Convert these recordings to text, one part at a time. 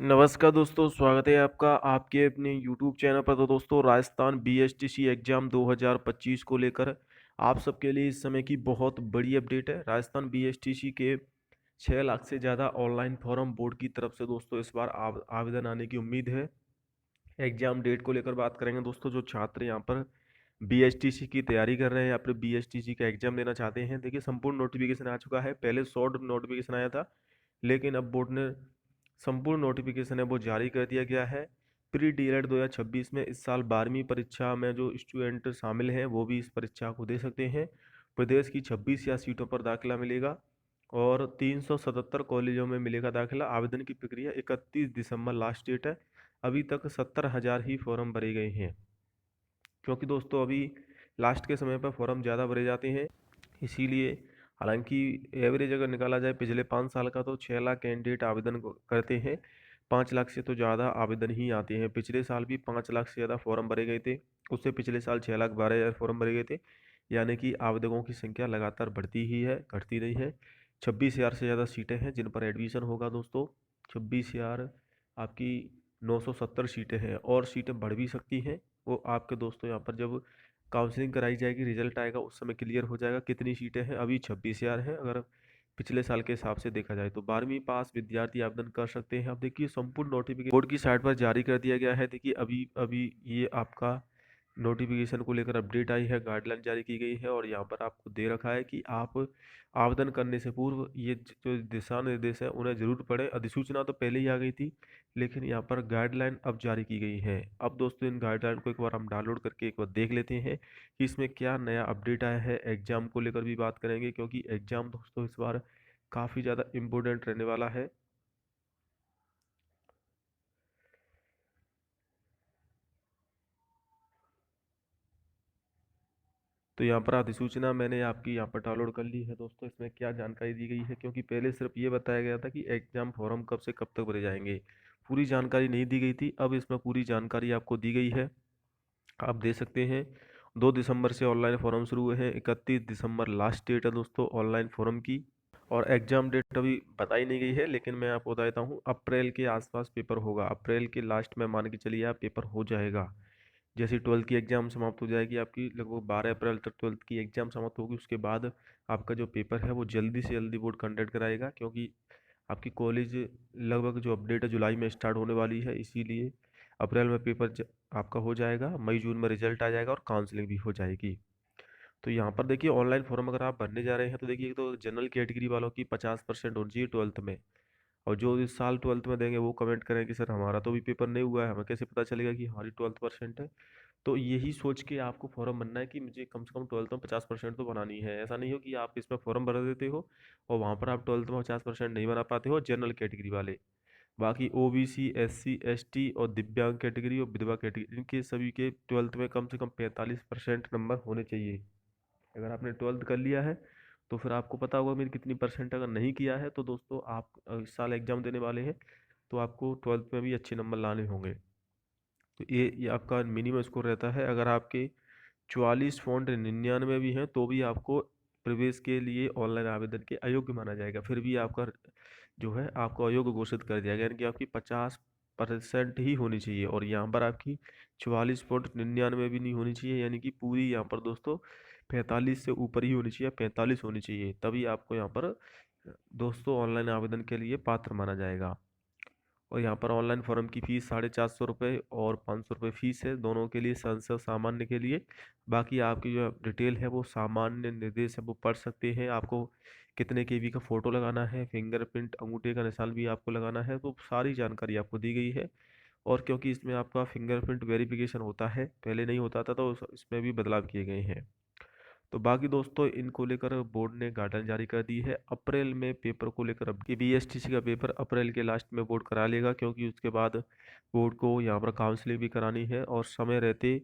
नमस्कार दोस्तों, स्वागत है आपका आपके अपने यूट्यूब चैनल पर। तो दोस्तों, राजस्थान बीएसटीसी एग्ज़ाम 2025 को लेकर आप सबके लिए इस समय की बहुत बड़ी अपडेट है। राजस्थान बीएसटीसी के 6 लाख से ज़्यादा ऑनलाइन फॉर्म बोर्ड की तरफ से दोस्तों इस बार आवेदन आने की उम्मीद है। एग्ज़ाम डेट को लेकर बात करेंगे दोस्तों। जो छात्र यहाँ पर बीएसटीसी की तैयारी कर रहे हैं या फिर बीएसटीसी का एग्ज़ाम देना चाहते हैं, देखिए संपूर्ण नोटिफिकेशन आ चुका है। पहले शॉर्ट नोटिफिकेशन आया था, लेकिन अब बोर्ड ने संपूर्ण नोटिफिकेशन है वो जारी कर दिया गया है। प्री डीएलएड 2026 में इस साल 12वीं परीक्षा में जो स्टूडेंट शामिल हैं वो भी इस परीक्षा को दे सकते हैं। प्रदेश की 26 या सीटों पर दाखिला मिलेगा और 377 कॉलेजों में मिलेगा दाखिला। आवेदन की प्रक्रिया 31 दिसंबर लास्ट डेट है। अभी तक 70,000 ही फॉर्म भरे गए हैं, क्योंकि दोस्तों अभी लास्ट के समय पर फॉर्म ज़्यादा भरे जाते हैं, इसीलिए। हालांकि एवरेज अगर निकाला जाए पिछले 5 साल का, तो 6 लाख कैंडिडेट आवेदन करते हैं। 5 लाख से तो ज़्यादा आवेदन ही आते हैं। पिछले साल भी 5 लाख से ज़्यादा फॉर्म भरे गए थे। उससे पिछले साल 6,12,000 फॉर्म भरे गए थे। यानी कि आवेदकों की संख्या लगातार बढ़ती ही है, घटती नहीं है। 26,000 से ज़्यादा सीटें हैं जिन पर एडमिशन होगा दोस्तों। 26,000 आपकी 970 सीटें हैं, और सीटें बढ़ भी सकती हैं। वो आपके दोस्तों यहाँ पर जब काउंसलिंग कराई जाएगी, रिजल्ट आएगा, उस समय क्लियर हो जाएगा कितनी सीटें हैं। अभी 26,000 हैं अगर पिछले साल के हिसाब से देखा जाए तो। 12वीं पास विद्यार्थी आवेदन कर सकते हैं। अब देखिए संपूर्ण नोटिफिकेशन बोर्ड की साइट पर जारी कर दिया गया है। देखिए अभी अभी ये आपका नोटिफिकेशन को लेकर अपडेट आई है, गाइडलाइन जारी की गई है, और यहाँ पर आपको दे रखा है कि आप आवेदन करने से पूर्व ये जो दिशा निर्देश है उन्हें जरूर पढ़ें। अधिसूचना तो पहले ही आ गई थी, लेकिन यहाँ पर गाइडलाइन अब जारी की गई है। अब दोस्तों इन गाइडलाइन को एक बार हम डाउनलोड करके एक बार देख लेते हैं कि इसमें क्या नया अपडेट आया है। एग्जाम को लेकर भी बात करेंगे, क्योंकि एग्जाम दोस्तों इस बार काफ़ी ज़्यादा इम्पोर्टेंट रहने वाला है। तो यहाँ पर अधिसूचना मैंने आपकी यहाँ पर डाउनलोड कर ली है दोस्तों। इसमें क्या जानकारी दी गई है, क्योंकि पहले सिर्फ ये बताया गया था कि एग्जाम फॉर्म कब से कब तक भरे जाएंगे, पूरी जानकारी नहीं दी गई थी। अब इसमें पूरी जानकारी आपको दी गई है, आप दे सकते हैं। 2 दिसंबर से ऑनलाइन फॉर्म शुरू हुए हैं, 31 दिसंबर लास्ट डेट है दोस्तों ऑनलाइन फॉर्म की। और एग्जाम डेट अभी बताई नहीं गई है, लेकिन मैं आपको बता देता हूँ अप्रैल के आसपास पेपर होगा। अप्रैल के लास्ट में मान के चलिए आप पेपर हो जाएगा। जैसे 12th की एग्ज़ाम समाप्त हो जाएगी आपकी, लगभग 12 अप्रैल तक 12th की एग्ज़ाम समाप्त होगी। उसके बाद आपका जो पेपर है वो जल्दी से जल्दी बोर्ड कंडक्ट कराएगा, क्योंकि आपकी कॉलेज लगभग जो अपडेट है जुलाई में स्टार्ट होने वाली है, इसीलिए अप्रैल में पेपर आपका हो जाएगा। मई जून में रिजल्ट आ जाएगा और काउंसलिंग भी हो जाएगी। तो यहाँ पर देखिए ऑनलाइन फॉर्म अगर आप भरने जा रहे हैं तो देखिए, एक तो जनरल कैटेगरी वालों की 50% होनी चाहिए 12th में। और जो इस साल 12th में देंगे वो कमेंट करें कि सर हमारा तो अभी पेपर नहीं हुआ है, हमें कैसे पता चलेगा कि हमारी 12% है। तो यही सोच के आपको फॉर्म भरना है कि मुझे कम से कम 12th में 50% तो बनानी है। ऐसा नहीं हो कि आप इसमें फॉर्म भर देते हो और वहाँ पर आप 12th में 50% नहीं बना पाते हो, जनरल कैटेगरी वाले। बाकी ओबीसी, एससी, एसटी और दिव्यांग कैटेगरी और विधवा कैटेगरी, इनके सभी के 12th में कम से कम 45% नंबर होने चाहिए। अगर आपने 12th कर लिया है तो फिर आपको पता होगा मेरी कितनी परसेंट। अगर नहीं किया है तो दोस्तों आप इस साल एग्ज़ाम देने वाले हैं, तो आपको 12th में भी अच्छे नंबर लाने होंगे। तो ये आपका मिनिमम स्कोर रहता है। अगर आपके 44.99 भी हैं तो भी आपको प्रवेश के लिए ऑनलाइन आवेदन के अयोग्य माना जाएगा। फिर भी आपका जो है आपको अयोग्य घोषित कर दिया गया, यानी कि आपकी 50% ही होनी चाहिए। और यहाँ पर आपकी 44.99 भी नहीं होनी चाहिए, यानी कि पूरी यहाँ पर दोस्तों 45 से ऊपर ही होनी चाहिए, 45 होनी चाहिए, तभी आपको यहाँ पर दोस्तों ऑनलाइन आवेदन के लिए पात्र माना जाएगा। और यहाँ पर ऑनलाइन फॉर्म की फ़ीस 450 रुपये और 500 रुपये फ़ीस है दोनों के लिए, संसद सामान्य के लिए। बाकी आपकी जो डिटेल है वो सामान्य निर्देश है वो पढ़ सकते हैं। आपको कितने केबी का फ़ोटो लगाना है, फिंगरप्रिंट अंगूठे का निशान भी आपको लगाना है, तो सारी जानकारी आपको दी गई है। और क्योंकि इसमें आपका फिंगरप्रिंट वेरिफिकेशन होता है, पहले नहीं होता था, तो इसमें भी बदलाव किए गए हैं। तो बाकी दोस्तों इनको लेकर बोर्ड ने गाइडलाइन जारी कर दी है। अप्रैल में पेपर को लेकर अब कि बीएसटीसी का पेपर अप्रैल के लास्ट में बोर्ड करा लेगा, क्योंकि उसके बाद बोर्ड को यहाँ पर काउंसलिंग भी करानी है, और समय रहते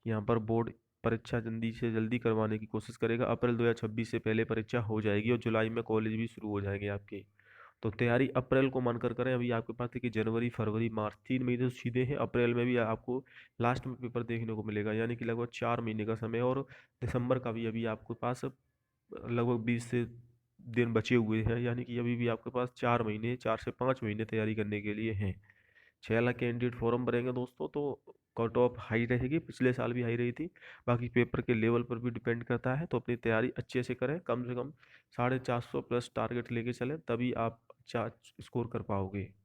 यहाँ पर बोर्ड परीक्षा जल्दी से जल्दी करवाने की कोशिश करेगा। अप्रैल 2026 से पहले परीक्षा हो जाएगी और जुलाई में कॉलेज भी शुरू हो जाएंगे आपके। तो तैयारी अप्रैल को मानकर करें। अभी आपके पास देखिए जनवरी, फरवरी, मार्च 3 महीने तो सीधे हैं। अप्रैल में भी आपको लास्ट में पेपर देखने को मिलेगा, यानी कि लगभग 4 महीने का समय। और दिसंबर का भी अभी आपके पास लगभग 20 से दिन बचे हुए हैं, यानी कि अभी भी आपके पास 4 महीने, 4 से 5 महीने तैयारी करने के लिए हैं। 6 लाख कैंडिडेट फॉर्म भरेंगे दोस्तों, तो कट ऑफ हाई रहेगी, पिछले साल भी हाई रही थी। बाकी पेपर के लेवल पर भी डिपेंड करता है, तो अपनी तैयारी अच्छे से करें, कम से कम 450 प्लस टारगेट लेके चलें, तभी आप अच्छा स्कोर कर पाओगे।